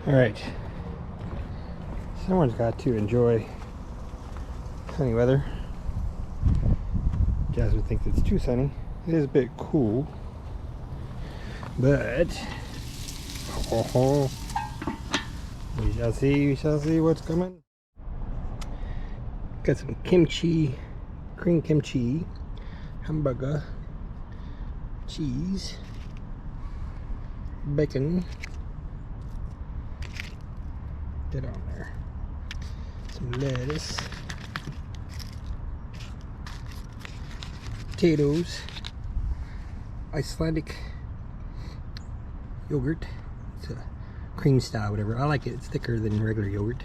Alright, someone's got to enjoy sunny weather. Jasmine thinks it's too sunny. It is a bit cool, but we shall see what's coming. Got some kimchi, green kimchi, hamburger, cheese, bacon. Get on there. Some lettuce, potatoes, Icelandic yogurt. It's a cream style, whatever. I like it. It's thicker than regular yogurt.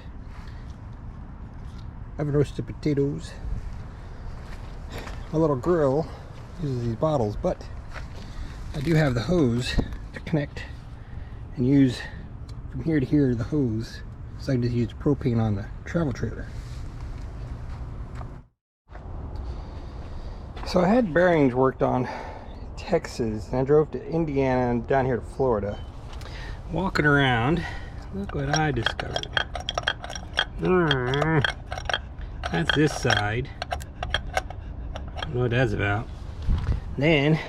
Oven roasted potatoes. My little grill uses these bottles, but I do have the hose to connect and use from here to here, the hose. So I can just use propane on the travel trailer. So I had bearings worked on in Texas, and I drove to Indiana and down here to Florida. Walking around, look what I discovered. That's this side. I don't know what that's about. Then,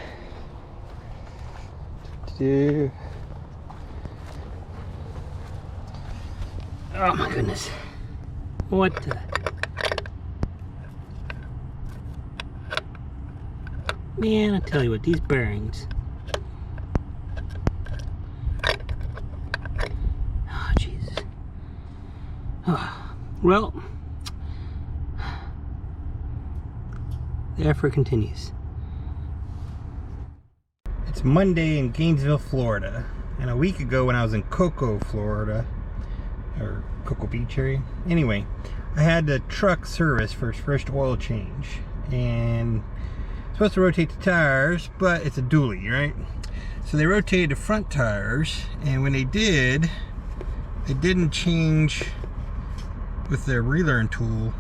oh my goodness. What the? Man, I tell you what, these bearings. Oh, Jesus. Oh, well, the effort continues. It's Monday in Gainesville, Florida. And a week ago when I was in Cocoa, Florida, or Cocoa Beach area. Anyway, I had the truck service for its first oil change, and supposed to rotate the tires, but it's a dually, right? So they rotated the front tires, and when they did, they didn't change with their relearn tool,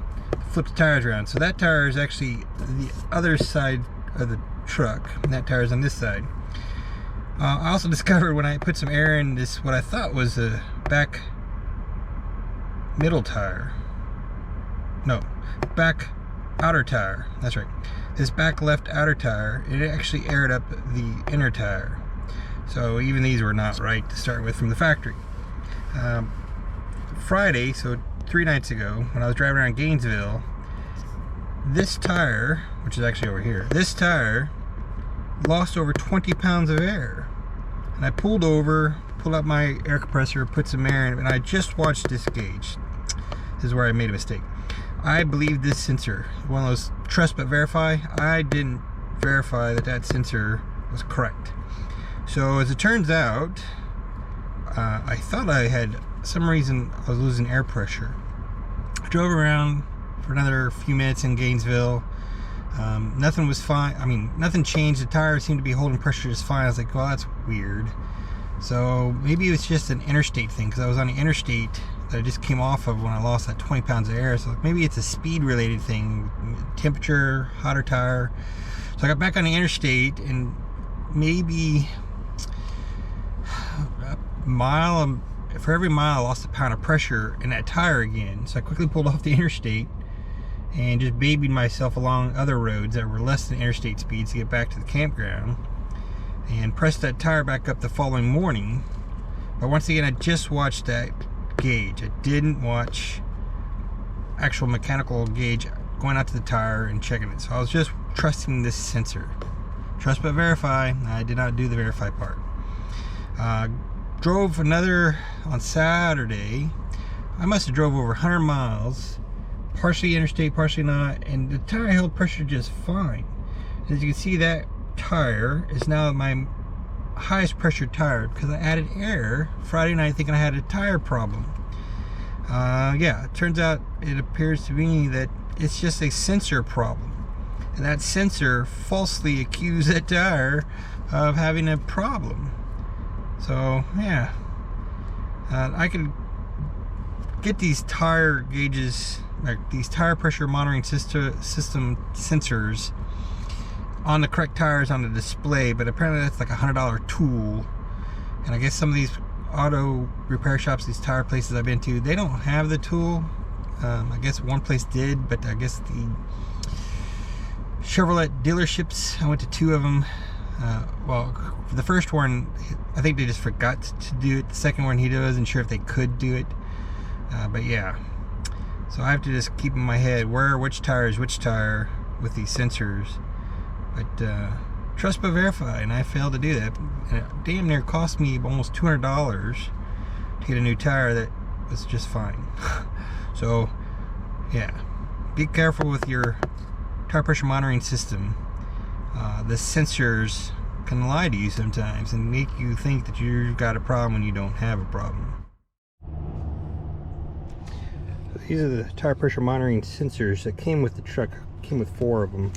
flip the tires around. So that tire is actually the other side of the truck, and that tire is on this side. I also discovered when I put some air in this, what I thought was a back middle tire. No, back outer tire. That's right. This back left outer tire, it actually aired up the inner tire. So even these were not right to start with from the factory. Friday, so 3 nights ago, when I was driving around Gainesville, this tire, which is actually over here, this tire lost over 20 pounds of air. And I pulled over, pulled out my air compressor, put some air in it, and I just watched this gauge. This is where I made a mistake. I believe this sensor, one of those trust but verify, I didn't verify that that sensor was correct. So as it turns out, I thought I had some reason I was losing air pressure. I drove around for another few minutes in Gainesville. Nothing was fine. I mean, nothing changed. The tire seemed to be holding pressure just fine. I was like, well, that's weird. So maybe it was just an interstate thing, because I was on the interstate that I just came off of when I lost that 20 pounds of air. So maybe it's a speed related thing, temperature, hotter tire. So I got back on the interstate, and maybe a mile, for every mile I lost a pound of pressure in that tire again. So I quickly pulled off the interstate and just babied myself along other roads that were less than interstate speeds to get back to the campground, and pressed that tire back up the following morning. But once again, I just watched that gauge. I didn't watch actual mechanical gauge going out to the tire and checking it. So I was just trusting this sensor. Trust but verify. I did not do the verify part. Drove another on Saturday. I must have drove over 100 miles, partially interstate, partially not, and the tire held pressure just fine. As you can see, that tire is now my highest pressure tire because I added air Friday night thinking I had a tire problem. Yeah, it turns out, it appears to me that it's just a sensor problem. And that sensor falsely accused that tire of having a problem. So, yeah. I could get these tire gauges, like these tire pressure monitoring system sensors on the correct tires on the display, but apparently that's like a $100 tool. And I guess some of these auto repair shops, these tire places I've been to, they don't have the tool. I guess one place did, but I guess the Chevrolet dealerships, I went to 2 of them. Well, for the first one, I think they just forgot to do it. The second one, he wasn't sure if they could do it. But yeah, so I have to just keep in my head which tire is which tire with these sensors. But trust but verify, and I failed to do that. And it damn near cost me almost $200 to get a new tire that was just fine. So yeah, be careful with your tire pressure monitoring system. The sensors can lie to you sometimes and make you think that you've got a problem when you don't have a problem. These are the tire pressure monitoring sensors that came with the truck. Came with 4 of them.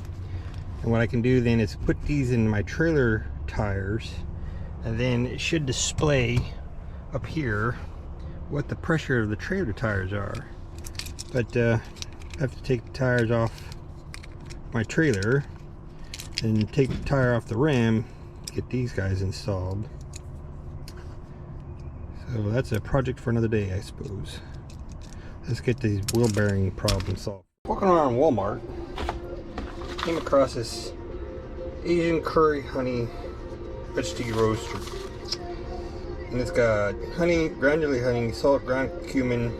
And what I can do then is put these in my trailer tires, and then it should display up here what the pressure of the trailer tires are. But I have to take the tires off my trailer and take the tire off the rim, get these guys installed. So that's a project for another day, I suppose. Let's get these wheel bearing problems solved. Walking around Walmart, came across this Asian curry honey vegetable roaster. And it's got honey, granulated honey, salt, ground cumin,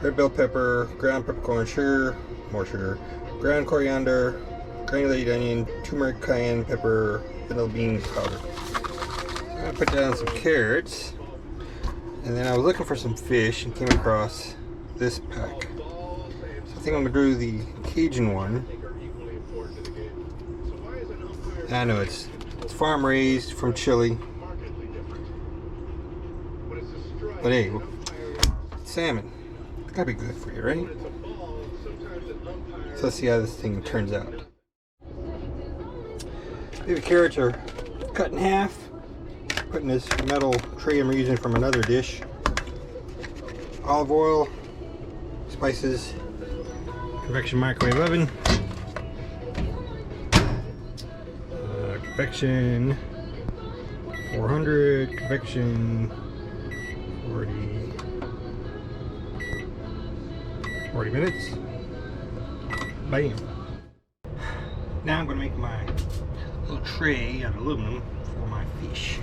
red bell pepper, ground peppercorn, sugar, more sugar, ground coriander, granulated onion, turmeric, cayenne pepper, vanilla bean powder. So I'm gonna put down some carrots, and then I was looking for some fish and came across this pack. So I think I'm gonna do the Cajun one. And I know it's farm raised from Chile, but hey, salmon, it's gotta be good for you, right? So let's see how this thing turns out. Baby carrots are cut in half. Put in this metal tray I'm using from another dish. Olive oil, spices, convection microwave oven, convection 400, convection 40 minutes. Bam. Now I'm going to make my little tray out of aluminum for my fish.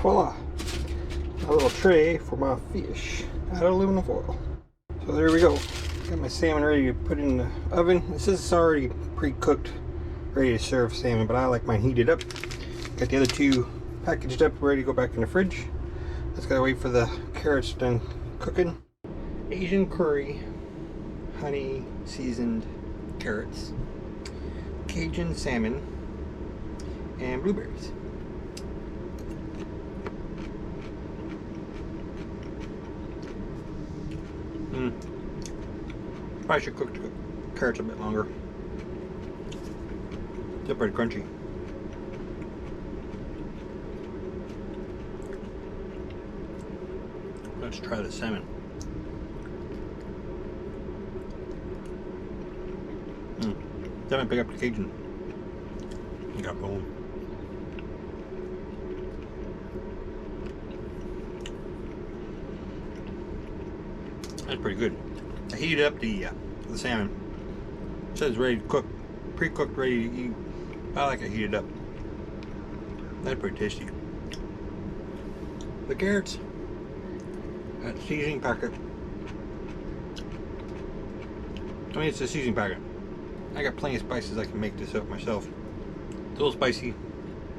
Voila, a little tray for my fish out of aluminum foil. So there we go. Got my salmon ready to put in the oven. This is already pre-cooked, ready to serve salmon, but I like mine heated up. Got the other 2 packaged up, ready to go back in the fridge. Just gotta wait for the carrots done cooking. Asian curry, honey seasoned carrots, Cajun salmon, and blueberries. Probably should cook the carrots a bit longer. Still pretty crunchy. Let's try the salmon. Salmon pick up the Cajun. Got bone. That's pretty good. I heated up the salmon. It says ready to cook, pre-cooked, ready to eat. I like it heated up. That's pretty tasty. The carrots, that seasoning packet. I mean, it's a seasoning packet. I got plenty of spices. I can make this up myself. It's a little spicy.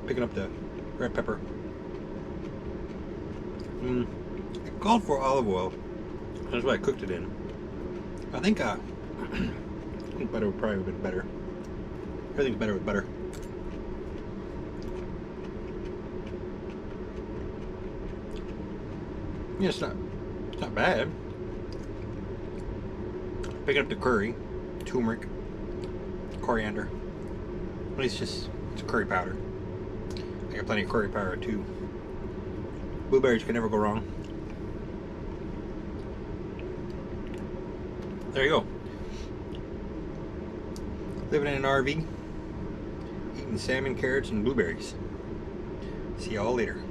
Picking up the red pepper. It called for olive oil. That's what I cooked it in. I think butter would probably have been better. Everything's better with butter. Yeah, it's not bad. Picking up the curry, turmeric, coriander. But it's curry powder. I got plenty of curry powder too. Blueberries can never go wrong. There you go. Living in an RV, eating salmon, carrots, and blueberries. See y'all later.